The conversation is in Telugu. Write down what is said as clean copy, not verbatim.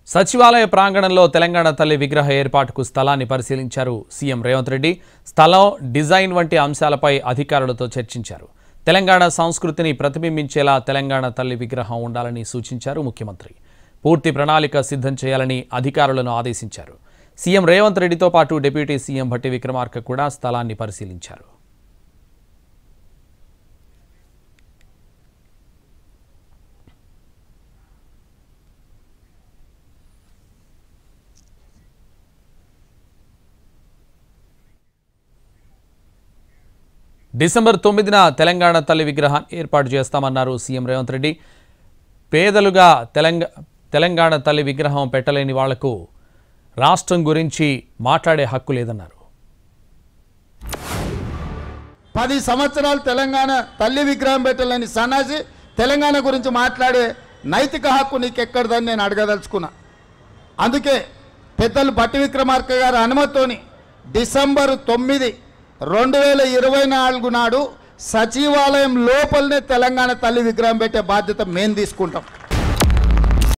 సచివాలయ ప్రాంగణంలో తెలంగాణ తల్లి విగ్రహ ఏర్పాటుకు స్థలాన్ని పరిశీలించారు సీఎం రేవంత్ రెడ్డి. స్థలం, డిజైన్ వంటి అంశాలపై అధికారులతో చర్చించారు. తెలంగాణ సంస్కృతిని ప్రతిబింబించేలా తెలంగాణ తల్లి విగ్రహం ఉండాలని సూచించారు ముఖ్యమంత్రి. పూర్తి ప్రణాళిక సిద్ధం చేయాలని అధికారులను ఆదేశించారు. సీఎం రేవంత్ రెడ్డితో పాటు డిప్యూటీ సీఎం భట్టి విక్రమార్క కూడా స్థలాన్ని పరిశీలించారు. డిసెంబర్ 9న తెలంగాణ తల్లి విగ్రహాన్ని ఏర్పాటు చేస్తామన్నారు సీఎం రేవంత్ రెడ్డి. పేదలుగా తెలంగాణ తల్లి విగ్రహం పెట్టలేని వాళ్లకు రాష్ట్రం గురించి మాట్లాడే హక్కు లేదన్నారు. 10 సంవత్సరాలు తెలంగాణ తల్లి విగ్రహం పెట్టలేని సన్నాసి తెలంగాణ గురించి మాట్లాడే నైతిక హక్కు నీకెక్కడదని నేను అడగదలుచుకున్నా. అందుకే పెద్దలు భట్టి విక్రమార్క గారి అనుమతితోని డిసెంబర్ 9, 2024 నాడు సచివాలయం లోపలనే తెలంగాణ తల్లి విగ్రహం పెట్టే బాధ్యత మేము తీసుకుంటాం.